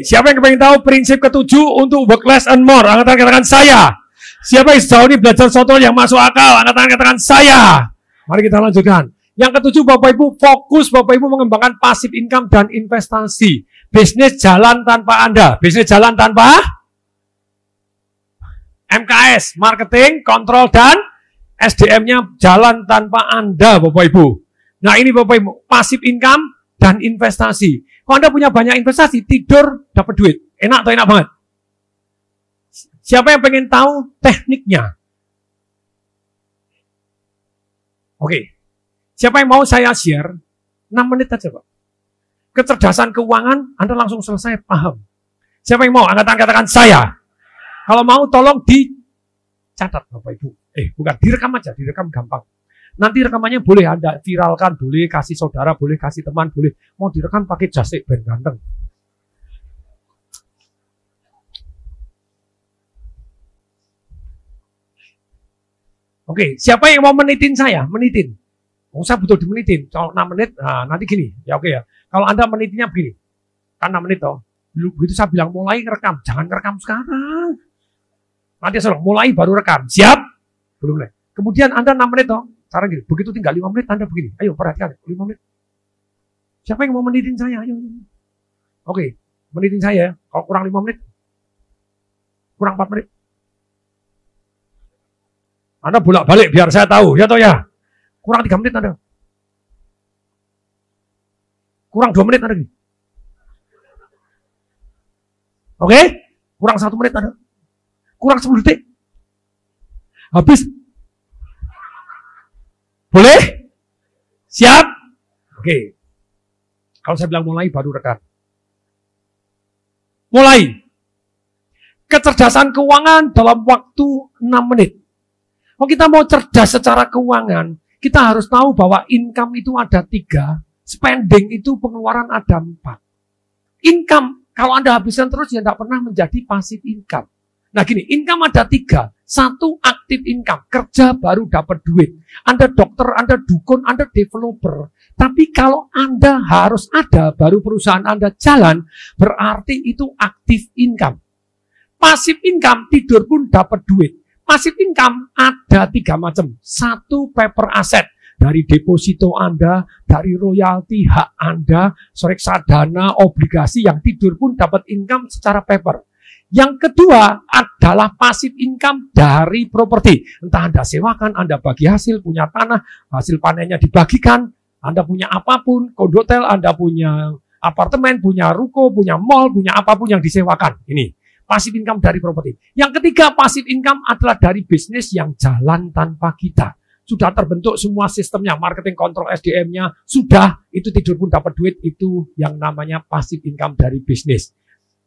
Siapa yang pengen tahu prinsip ketujuh untuk work less and more? Angkat tangan katakan saya. Siapa yang sejauh ini belajar soto yang masuk akal? Angkat tangan katakan saya. Mari kita lanjutkan. Yang ketujuh, Bapak Ibu, fokus Bapak Ibu mengembangkan passive income dan investasi. Bisnis jalan tanpa Anda. Bisnis jalan tanpa MKS, marketing, kontrol, dan SDM-nya jalan tanpa Anda, Bapak Ibu. Nah ini Bapak Ibu, passive income dan investasi. Kalau Anda punya banyak investasi, tidur dapat duit. Enak atau enak banget? Siapa yang pengen tahu tekniknya? Oke. Siapa yang mau saya share? 6 menit aja, Pak. Kecerdasan keuangan, Anda langsung selesai paham. Siapa yang mau? Angkat katakan saya. Kalau mau tolong dicatat, Bapak Ibu. Bukan, direkam aja, direkam gampang. Nanti rekamannya boleh Anda viralkan, boleh kasih saudara, boleh kasih teman, boleh. Mau direkam pakai jasik ben ganteng. Oke, siapa yang mau menitin saya? Menitin. Saya butuh dimenitin. Kalau 6 menit, nah nanti gini. Ya oke ya. Kalau Anda menitinnya begini. Kan 6 menit toh. Begitu saya bilang mulai rekam. Jangan rekam sekarang. Nanti saya bilang mulai baru rekam. Siap? Belum mulai. Kemudian Anda 6 menit toh. Sekarang gini. Begitu tinggal 5 menit Anda begini. Ayo perhatikan. 5 menit. Siapa yang mau menitin saya? Ayo. Oke. Menitin saya. Kalau kurang 5 menit. Kurang 4 menit. Anda bolak-balik biar saya tahu. Ya toh ya. Kurang 3 menit Anda. Kurang 2 menit Anda. Oke? Kurang 1 menit Anda. Kurang 10 detik. Habis. Boleh? Siap? Oke. Kalau saya bilang mulai baru rekan. Mulai. Kecerdasan keuangan dalam waktu 6 menit. Kalau kita mau cerdas secara keuangan, kita harus tahu bahwa income itu ada 3, spending itu pengeluaran ada 4. Income, kalau Anda habiskan terus, ya tidak pernah menjadi passive income. Nah gini, income ada 3. 1, active income, kerja baru dapat duit. Anda dokter, Anda dukun, Anda developer. Tapi kalau Anda harus ada, baru perusahaan Anda jalan, berarti itu active income. Passive income, tidur pun dapat duit. Passive income ada 3 macam. 1, paper asset. Dari deposito Anda, dari royalti hak Anda, reksadana, obligasi yang tidur pun dapat income secara paper. Yang kedua adalah passive income dari properti. Entah Anda sewakan, Anda bagi hasil, punya tanah, hasil panennya dibagikan, Anda punya apapun, kondotel, Anda punya apartemen, punya ruko, punya mall, punya apapun yang disewakan. Ini. Passive income dari properti. Yang ketiga, passive income adalah dari bisnis yang jalan tanpa kita. Sudah terbentuk semua sistemnya, marketing, kontrol, SDM-nya, sudah, itu tidur pun dapat duit, itu yang namanya passive income dari bisnis.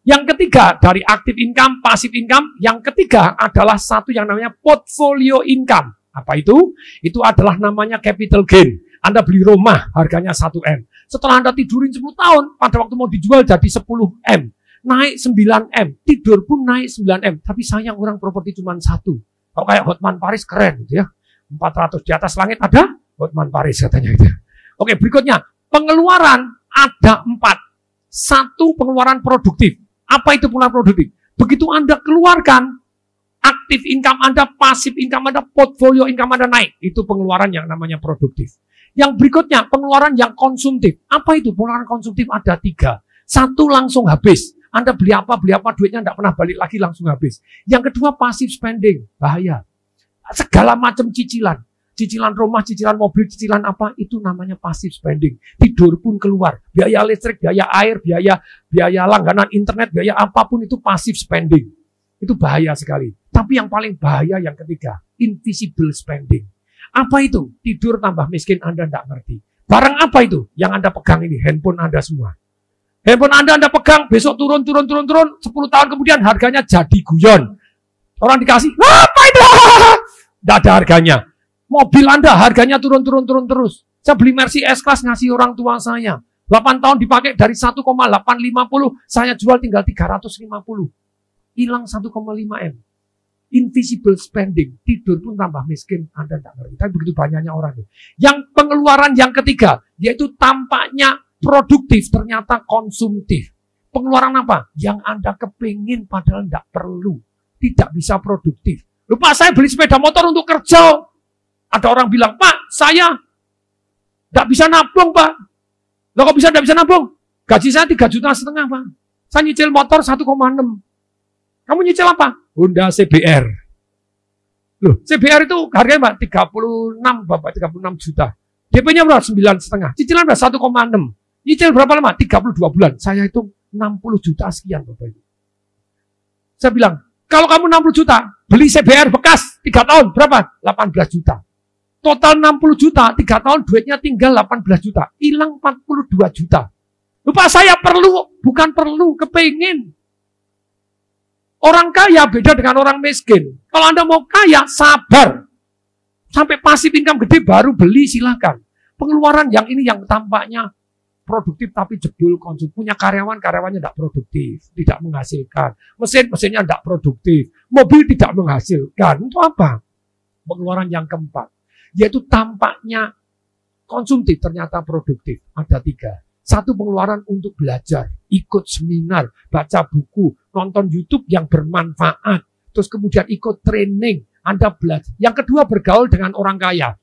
Yang ketiga, dari active income, passive income, yang ketiga adalah satu yang namanya portfolio income. Apa itu? Itu adalah namanya capital gain. Anda beli rumah, harganya 1M. Setelah Anda tidurin 10 tahun, pada waktu mau dijual jadi 10M. Naik 9M, tidur pun naik 9M. Tapi sayang orang properti cuma 1. Kalau kayak Hotman Paris keren gitu ya. 400 di atas langit ada Hotman Paris katanya gitu. Oke, berikutnya. Pengeluaran ada 4. 1, pengeluaran produktif. Apa itu pengeluaran produktif? Begitu Anda keluarkan, aktif income Anda, pasif income Anda, portfolio income Anda naik. Itu pengeluaran yang namanya produktif. Yang berikutnya, pengeluaran yang konsumtif. Apa itu? Pengeluaran konsumtif ada 3. 1, langsung habis. Anda beli apa, duitnya tidak pernah balik lagi, langsung habis. Yang kedua, passive spending. Bahaya. Segala macam cicilan. Cicilan rumah, cicilan mobil, cicilan apa, itu namanya passive spending. Tidur pun keluar. Biaya listrik, biaya air, biaya langganan internet, biaya apapun itu passive spending. Itu bahaya sekali. Tapi yang paling bahaya yang ketiga, invisible spending. Apa itu? Tidur tambah miskin, Anda tidak ngerti. Barang apa itu? Yang Anda pegang ini, handphone Anda semua. Handphone Anda pegang, besok turun, 10 tahun kemudian harganya jadi guyon. Orang dikasih, apa itu? Tidak ada harganya. Mobil Anda harganya turun terus. Saya beli Mercy S-Class ngasih orang tua saya. 8 tahun dipakai dari 1,850, saya jual tinggal 350. Hilang 1,5M. Invisible spending. Tidur pun tambah miskin, Anda tidak ngerti. Tapi begitu banyaknya orang. Yang pengeluaran yang ketiga, yaitu tampaknya produktif, ternyata konsumtif. Pengeluaran apa? Yang Anda kepingin padahal tidak perlu. Tidak bisa produktif. Lupa saya beli sepeda motor untuk kerja. Ada orang bilang, Pak, saya tidak bisa nabung, Pak. Loh kok bisa tidak bisa nabung? Gaji saya 3,5 juta, Pak. Saya nyicil motor 1,6. Kamu nyicil apa? Honda CBR. Loh, CBR itu harganya, Pak, 36, Bapak, 36 juta. DP-nya berapa? 9,5. Cicilan berapa? 1,6. Nyicil berapa lama? 32 bulan. Saya hitung 60 juta sekian, Bapak Ibu. Saya bilang, kalau kamu 60 juta, beli CBR bekas 3 tahun, berapa? 18 juta. Total 60 juta, 3 tahun duitnya tinggal 18 juta. Hilang 42 juta. Lupa saya perlu, bukan perlu, kepingin. Orang kaya beda dengan orang miskin. Kalau Anda mau kaya, sabar. Sampai pasif income gede baru beli, silakan. Pengeluaran yang ini yang tampaknya produktif tapi jebol konsumsi. Punya karyawannya tidak produktif, tidak menghasilkan. Mesinnya tidak produktif. Mobil tidak menghasilkan. Itu apa? Pengeluaran yang keempat. Yaitu tampaknya konsumtif ternyata produktif. Ada 3. 1 pengeluaran untuk belajar, ikut seminar, baca buku, nonton YouTube yang bermanfaat. Terus kemudian ikut training, Anda belajar. Yang kedua bergaul dengan orang kaya.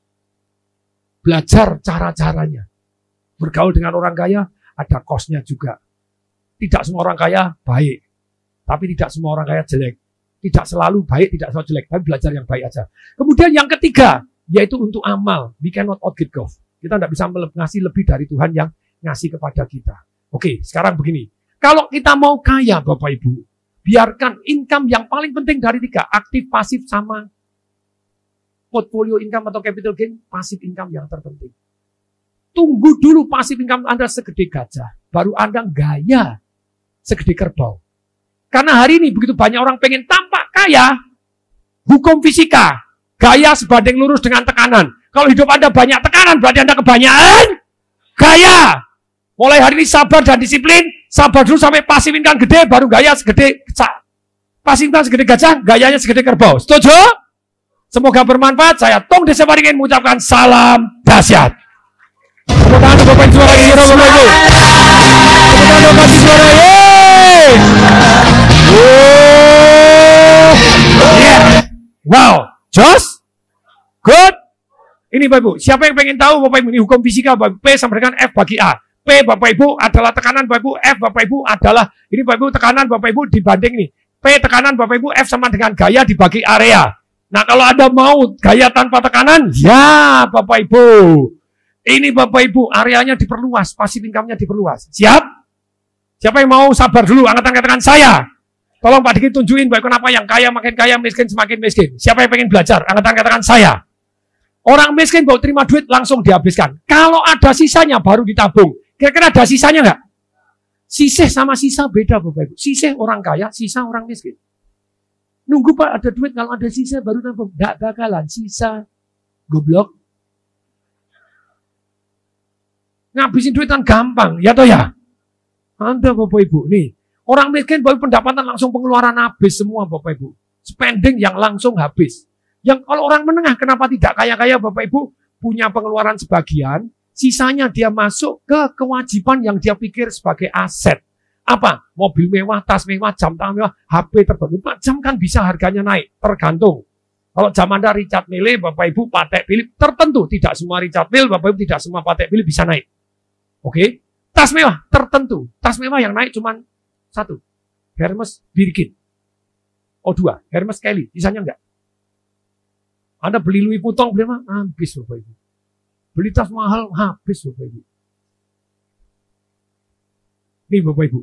Belajar cara-caranya. Bergaul dengan orang kaya, ada kosnya juga. Tidak semua orang kaya baik. Tapi tidak semua orang kaya jelek. Tidak selalu baik, tidak selalu jelek. Tapi belajar yang baik aja. Kemudian yang ketiga, yaitu untuk amal. We cannot outgive God. Kita tidak bisa ngasih lebih dari Tuhan yang ngasih kepada kita. Oke, sekarang begini. Kalau kita mau kaya, Bapak Ibu, biarkan income yang paling penting dari 3. Aktif, pasif, sama portfolio income atau capital gain, pasif income yang terpenting. Tunggu dulu pasif income Anda segede gajah. Baru Anda gaya segede kerbau. Karena hari ini begitu banyak orang pengen tampak kaya, hukum fisika, gaya sebanding lurus dengan tekanan. Kalau hidup Anda banyak tekanan, berarti Anda kebanyakan gaya. Mulai hari ini sabar dan disiplin, sabar dulu sampai pasif income gede, baru gaya segede pasif income segede gajah, gayanya segede kerbau. Setuju? Semoga bermanfaat. Saya Tong Desa Paringin mengucapkan salam dahsyat. Tepuk tangan untuk Bapak suara kira Bapak Ibu. Tepuk tangan untuk kasih suara. Yeah. Wow, Josh, good. Ini Bapak Ibu, siapa yang pengen tahu Bapak Ibu ini hukum fisika Bapak Ibu, P sama dengan F bagi A. P Bapak Ibu adalah tekanan Bapak Ibu, F Bapak Ibu adalah ini Bapak Ibu tekanan Bapak Ibu dibanding nih. P tekanan Bapak Ibu, F sama dengan gaya dibagi area. Nah kalau Anda mau gaya tanpa tekanan, ya Bapak Ibu. Ini Bapak Ibu, areanya diperluas, pasif income-nya diperluas. Siap? Siapa yang mau sabar dulu, angkat tangan saya. Tolong Pak Diki tunjukin Bapak kenapa yang kaya makin kaya, miskin semakin miskin. Siapa yang pengen belajar, angkat tangan saya. Orang miskin baru terima duit langsung dihabiskan. Kalau ada sisanya baru ditabung. Kira-kira ada sisanya nggak? Sisih sama sisa beda Bapak Ibu. Sisih orang kaya, sisa orang miskin. Nunggu Pak ada duit, kalau ada sisa baru nabung. Nggak bakalan sisa. Goblok. Ngabisin duit kan gampang, ya toh ya? Anda Bapak Ibu, nih. Orang miskin baru pendapatan langsung pengeluaran habis semua Bapak Ibu. Spending yang langsung habis. Yang kalau orang menengah kenapa tidak kaya-kaya Bapak Ibu? Punya pengeluaran sebagian, sisanya dia masuk ke kewajiban yang dia pikir sebagai aset. Apa? Mobil mewah, tas mewah, jam tangan mewah, HP terbaru. 4 jam kan bisa harganya naik, tergantung. Kalau zaman Anda Richard Mille, Bapak Ibu Patek Philippe, tertentu. Tidak semua Richard Mille, Bapak Ibu tidak semua Patek Philippe bisa naik. Oke? Tas mewah, tertentu. Tas mewah yang naik cuma 1. Hermes Birkin. O2, Hermes Kelly, sisanya enggak. Anda beli Louis Vuitton, beli apa? Habis Bapak Ibu. Beli tas mahal, habis Bapak Ibu. Nih Bapak Ibu.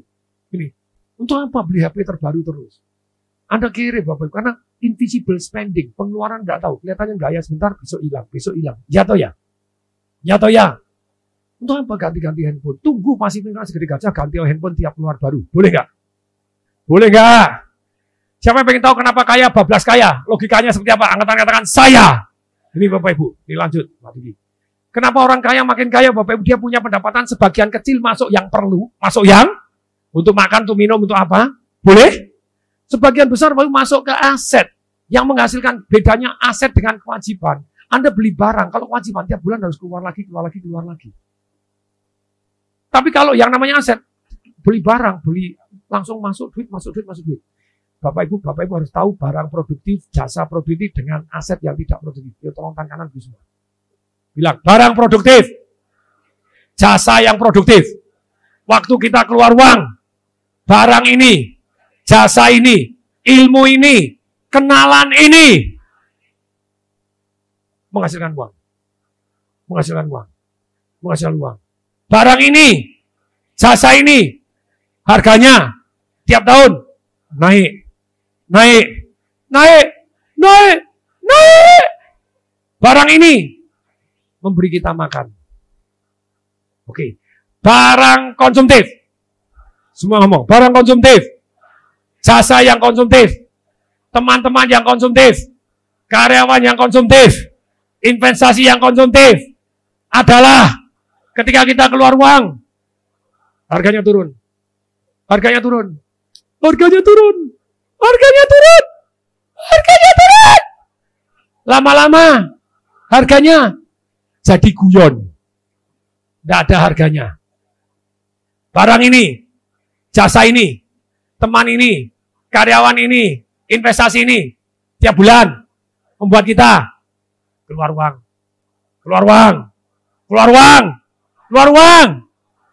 Ini. Untuk apa beli HP terbaru terus? Anda kira Bapak Ibu, karena invisible spending, pengeluaran enggak tahu. Kelihatannya gaya sebentar, besok hilang, besok hilang. Ya toh ya? Ya toh ya? Untuk apa ganti-ganti handphone? Tunggu masih tinggal segede gajah, ganti handphone tiap keluar baru. Boleh nggak? Boleh nggak? Siapa yang pengen tahu kenapa kaya, bablas kaya? Logikanya seperti apa? Angkat-angkatan saya. Ini Bapak Ibu, ini lanjut. Kenapa orang kaya makin kaya Bapak Ibu? Dia punya pendapatan sebagian kecil masuk yang perlu. Masuk yang? Untuk makan, untuk minum, untuk apa? Boleh? Sebagian besar baru masuk ke aset. Yang menghasilkan bedanya aset dengan kewajiban. Anda beli barang, kalau kewajiban tiap bulan harus keluar lagi, keluar lagi, keluar lagi. Tapi kalau yang namanya aset, beli barang, beli langsung masuk duit. Bapak Ibu harus tahu barang produktif, jasa produktif dengan aset yang tidak produktif. Ya tolong tangan kanan semua. Bilang, barang produktif, jasa yang produktif. Waktu kita keluar uang, barang ini, jasa ini, ilmu ini, kenalan ini, menghasilkan uang. Barang ini, jasa ini, harganya tiap tahun naik. Barang ini memberi kita makan. Oke. Barang konsumtif. Semua ngomong, barang konsumtif. Jasa yang konsumtif. Teman-teman yang konsumtif. Karyawan yang konsumtif. Investasi yang konsumtif adalah ketika kita keluar uang, harganya turun. Lama-lama harganya jadi guyon. Tidak ada harganya. Barang ini, jasa ini, teman ini, karyawan ini, investasi ini, tiap bulan membuat kita keluar uang.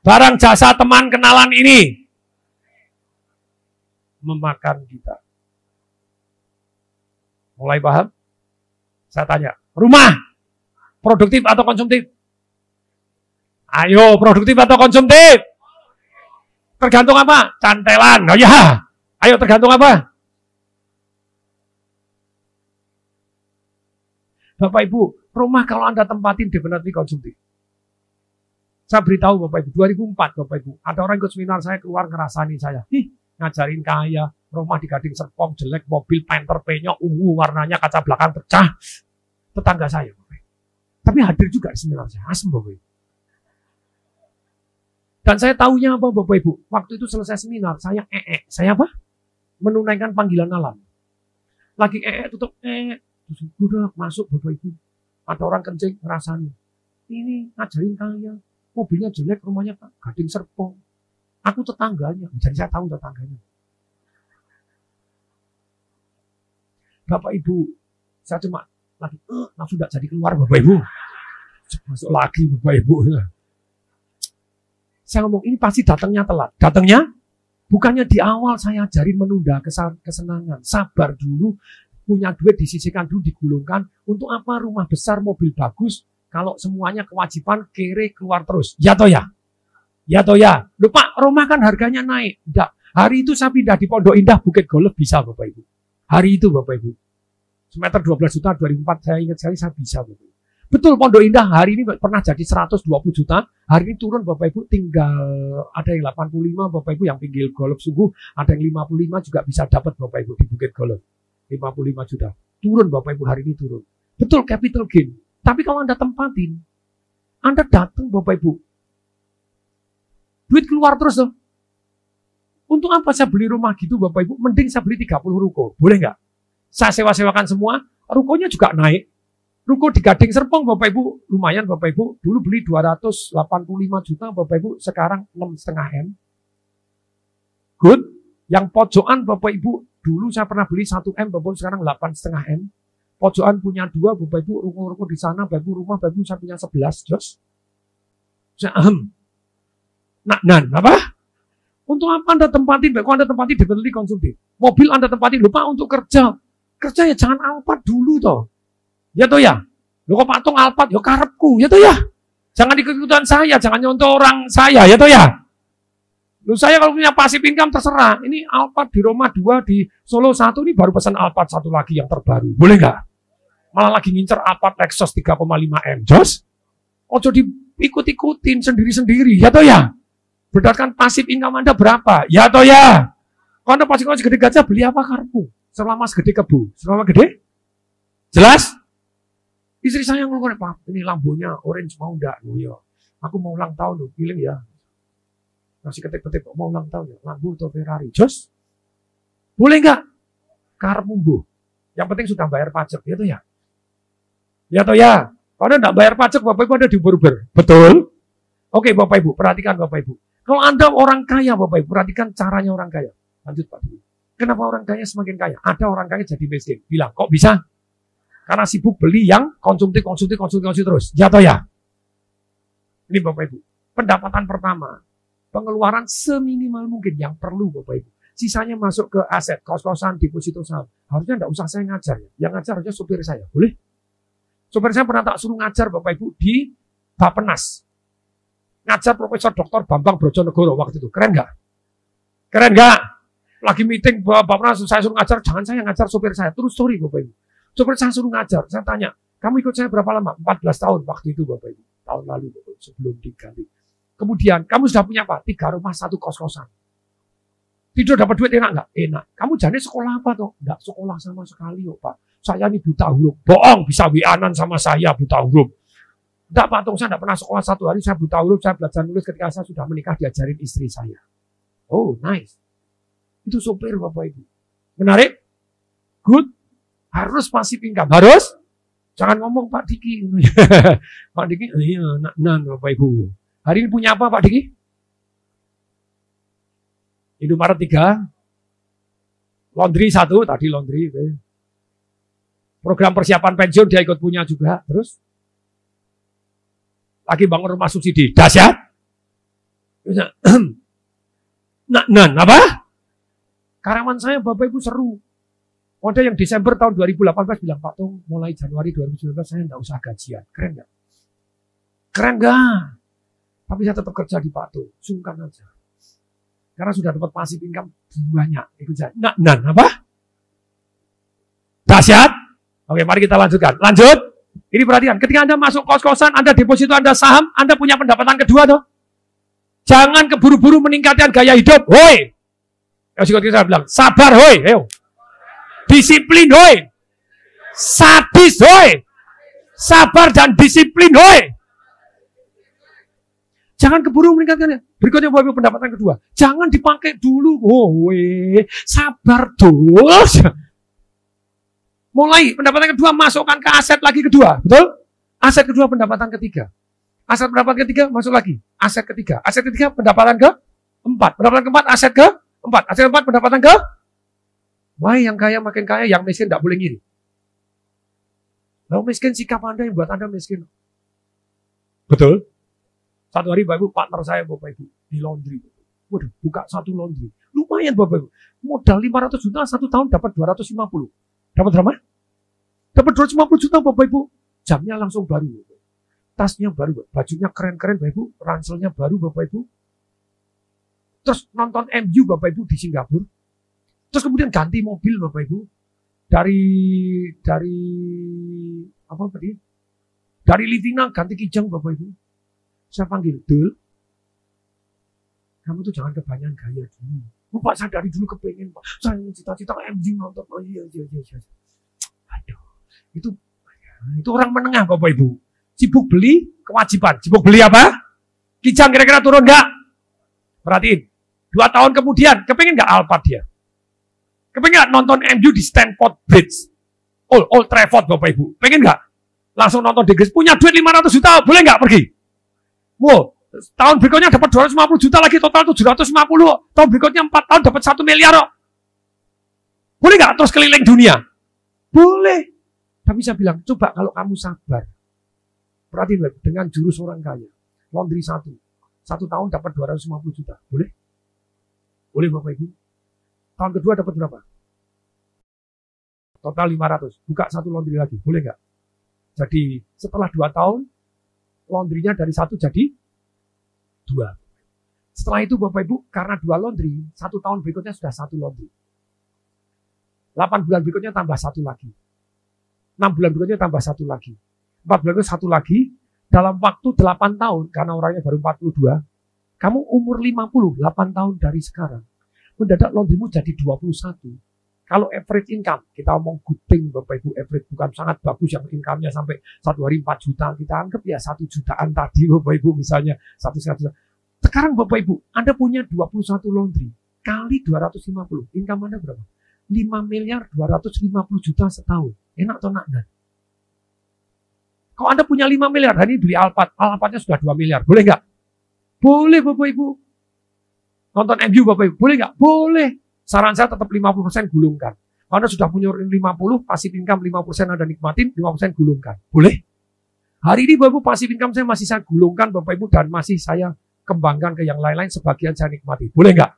Barang jasa teman kenalan ini memakan kita. Mulai paham? Saya tanya, rumah produktif atau konsumtif? Ayo, produktif atau konsumtif? Tergantung apa? Cantelan. Oh ya. Ayo, tergantung apa? Bapak Ibu, rumah kalau Anda tempatin definitely konsumtif. Saya beritahu Bapak Ibu, 2004 Bapak Ibu, ada orang ikut seminar saya keluar ngerasani saya. Ngajarin kaya, rumah di Gading Serpong, jelek, mobil, Panther, penyok, ungu, warnanya, kaca belakang pecah. Tetangga saya, Bapak Ibu. Tapi hadir juga di seminar saya, asem Bapak Ibu. Dan saya tahunya apa Bapak Ibu, waktu itu selesai seminar, saya apa? Menunaikan panggilan alam. Lagi tutup udah masuk Bapak Ibu. Ada orang kencing ngerasani. Ini ngajarin kaya, mobilnya jelek, rumahnya Gading Serpong. Aku tetangganya, jadi saya tahu tetangganya. Bapak Ibu, saya cuma lagi, langsung tidak jadi keluar Bapak Ibu. Masuk lagi Bapak Ibu. Saya ngomong, ini pasti datangnya telat. Datangnya, bukannya di awal saya ajarin menunda kesenangan. Sabar dulu, punya duit disisihkan dulu, digulungkan. Untuk apa rumah besar, mobil bagus, kalau semuanya kewajiban, kere keluar terus. Ya toh ya? Ya toh ya? Loh Pak, rumah kan harganya naik. Tidak. Hari itu saya pindah di Pondok Indah, Bukit Golf bisa Bapak Ibu. Hari itu Bapak Ibu. Semeter 12 juta, 2004 saya ingat sekali saya bisa Bapak Ibu. Betul Pondok Indah hari ini pernah jadi 120 juta. Hari ini turun Bapak Ibu tinggal ada yang 85 Bapak Ibu yang pinggir golf sungguh. Ada yang 55 juga bisa dapat Bapak Ibu di Bukit Golf. 55 juta. Turun Bapak Ibu hari ini turun. Betul capital gain. Tapi kalau Anda tempatin, Anda datang Bapak Ibu. Duit keluar terus loh. Untuk apa saya beli rumah gitu Bapak Ibu? Mending saya beli 30 ruko. Boleh nggak? Saya sewa-sewakan semua. Rukonya juga naik. Ruko di Gading Serpong Bapak Ibu. Lumayan Bapak Ibu. Dulu beli 285 juta Bapak Ibu. Sekarang 6,5 M. Good. Yang pojokan Bapak Ibu. Dulu saya pernah beli 1 M Bapak Ibu. Sekarang 8,5 M. Pojokan punya 2 Bapak Ibu. Ruko-ruko di sana Bapak Ibu. Rumah Bapak Ibu saya punya 11. Jos. Saya apa? Untuk apa Anda tempatin? Kok Anda tempatin definitely konsumtif. Mobil Anda tempatin, lupa untuk kerja. Kerja ya jangan Alphard dulu toh. Ya toh ya. Loh kok patung Alphard, ya karepku. Ya toh ya. Jangan ikut-ikutan saya, jangan nyontoh orang saya. Ya toh ya. Loh saya kalau punya pasif income terserah. Ini Alphard di Roma 2, di Solo 1, ini baru pesan Alphard 1 lagi yang terbaru. Boleh nggak? Malah lagi ngincer Alphard Lexus 3,5 M. Jos? Ojo diikut-ikutin sendiri-sendiri. Ya toh ya. Berdasarkan pasif income Anda berapa? Ya toh ya. Kalau Anda pasif income segede gajah, beli apa karepmu? Selama segede kebu. Selama gede? Jelas? Istri saya ngomong, Pak, ini lampunya orange mau enggak? Oh ya, aku mau ulang tahun loh, pilih ya. Masih ketik-ketik mau ulang tahun ya, lampu atau Ferrari. Jos? Boleh enggak? Karepmu bu. Yang penting sudah bayar pajak, ya toh ya. Ya toh ya. Kalau Anda enggak bayar pajak, Bapak Ibu ada diuber-uber. Betul? Oke Bapak Ibu, perhatikan Bapak Ibu. Kalau Anda orang kaya, Bapak Ibu, perhatikan caranya orang kaya. Lanjut Pak. Kenapa orang kaya semakin kaya? Ada orang kaya jadi miskin. Bilang, kok bisa? Karena sibuk beli yang konsumtif terus. Ya atau ya? Ini Bapak Ibu. Pendapatan pertama, pengeluaran seminimal mungkin yang perlu Bapak Ibu. Sisanya masuk ke aset, kos-kosan, deposito saham. Harusnya enggak usah saya ngajar. Yang ngajar harusnya supir saya. Boleh? Supir saya pernah tak suruh ngajar Bapak Ibu di Bappenas. Ngajar Profesor Dr. Bambang Brojonegoro waktu itu. Keren nggak? Keren nggak? Lagi meeting Bappenas, saya suruh ngajar. Jangan saya ngajar supir saya. Terus story Bapak Ibu. Supir saya suruh ngajar. Saya tanya, kamu ikut saya berapa lama? 14 tahun waktu itu Bapak Ibu. Tahun lalu Bapak Ibu, sebelum diganti. Kemudian, kamu sudah punya apa? 3 rumah, 1 kos-kosan. Tidur dapat duit enak nggak? Enak. Kamu jadi sekolah apa toh? Nggak sekolah sama sekali kok Pak. Saya ini buta huruf. Bohong, bisa wianan sama saya buta huruf. Enggak Pak, saya enggak pernah sekolah 1 hari, saya buta huruf, saya belajar nulis ketika saya sudah menikah diajarin istri saya. Oh, nice. Itu sopir Bapak Ibu. Menarik? Good. Harus passive income. Harus? Jangan ngomong Pak Diki. Pak Diki, iya, nak Bapak Ibu. Hari ini punya apa Pak Diki? Indomaret 3. Laundry 1, tadi laundry. Program persiapan pensiun dia ikut punya juga. Terus? Lagi bangun rumah subsidi. Dahsyat. Apa? Karyawan saya Bapak Ibu seru. Ada yang Desember tahun 2018 bilang, Pak Tong, mulai Januari 2019 saya enggak usah gajian. Keren enggak? Keren enggak? Tapi saya tetap kerja di Pak Tong. Sungkan aja. Karena sudah dapat passive income banyak. Ikut saya. Apa? Dahsyat. Oke, mari kita lanjutkan. Lanjut. Ini perhatikan, ketika Anda masuk kos-kosan, Anda deposito, Anda saham, Anda punya pendapatan kedua toh. Jangan keburu-buru meningkatkan gaya hidup. Hoi. Saya bilang, sabar hoi. Ayo. Disiplin hoi. Sadis hoi. Sabar dan disiplin hoi. Jangan keburu meningkatkannya. Berikutnya Bapak Ibu pendapatan kedua. Jangan dipakai dulu. Hoi. Sabar dos. Mulai pendapatan kedua masukkan ke aset lagi kedua, betul? Aset kedua pendapatan ketiga. Aset pendapatan ketiga masuk lagi. Aset ketiga. Aset ketiga pendapatan keempat. Pendapatan keempat aset keempat. Aset keempat pendapatan ke. Wah, yang kaya makin kaya, yang miskin tidak boleh ngiri. Lalu miskin sikap Anda yang buat Anda miskin. Betul? Satu hari Bapak Ibu, partner saya Bapak Ibu di laundry. Waduh, buka 1 laundry. Lumayan Bapak Ibu. Modal 500 juta 1 tahun dapat 250. Dapat berapa? Dapat 250 juta Bapak Ibu. Jamnya langsung baru. Tasnya baru. Bajunya keren-keren Bapak Ibu. Ranselnya baru Bapak Ibu. Terus nonton MU Bapak Ibu di Singapura. Terus kemudian ganti mobil Bapak Ibu. Dari apa tadi? Dari Livina ganti Kijang Bapak Ibu. Saya panggil, Dul. Kamu tuh jangan kebanyakan gaya dulu. Pak, saya dari dulu kepengen, Pak. Saya cita-cita MU nonton. Oh iya. Aduh, itu orang menengah, Bapak Ibu. Sibuk beli kewajiban. Sibuk beli apa? Kijang kira-kira turun nggak? Perhatiin. 2 tahun kemudian, kepengen nggak Alphard dia? Kepengen nggak nonton MU di Stamford Bridge? Old Trafford, Bapak Ibu. Pengen nggak? Langsung nonton di Inggris. Punya duit 500 juta, boleh nggak pergi? Wow. Tahun berikutnya dapat 250 juta lagi, total 750. Tahun berikutnya 4 tahun dapat 1 miliar. Boleh nggak terus keliling dunia? Boleh. Tapi saya bilang, coba kalau kamu sabar. Perhatiin dengan jurus orang kaya. Laundry 1 tahun dapat 250 juta. Boleh? Boleh Bapak Ibu? Tahun kedua dapat berapa? Total 500. Buka 1 laundry lagi. Boleh nggak? Jadi setelah 2 tahun, laundrynya dari 1 jadi 2. Setelah itu Bapak Ibu, karena 2 laundry, 1 tahun berikutnya sudah 1 laundry. 8 bulan berikutnya tambah 1 lagi. 6 bulan berikutnya tambah 1 lagi. 4 bulan berikutnya 1 lagi. Dalam waktu 8 tahun, karena orangnya baru 42, kamu umur 50, 8 tahun dari sekarang. Mendadak laundrymu jadi 21. Kalau average income, kita ngomong good thing Bapak Ibu, average bukan sangat bagus yang income-nya sampai 1 hari 4 juta, kita anggap ya 1 jutaan tadi Bapak Ibu misalnya, 1,5 juta. Sekarang Bapak Ibu, Anda punya 21 laundry, kali 250, income Anda berapa? 5 miliar 250 juta setahun. Enak atau enggak? Kalau Anda punya 5 miliar, hari ini beli Alphard, Alphardnya sudah 2 miliar, boleh nggak? Boleh Bapak Ibu. Nonton MU Bapak Ibu, boleh nggak? Boleh. Saran saya tetap 50% gulungkan. Karena sudah punya 50, pasif income 5% Anda nikmatin, 5% gulungkan. Boleh? Hari ini Bapak Ibu, pasif income saya masih saya gulungkan Bapak Ibu, dan masih saya kembangkan ke yang lain-lain, sebagian saya nikmati. Boleh nggak?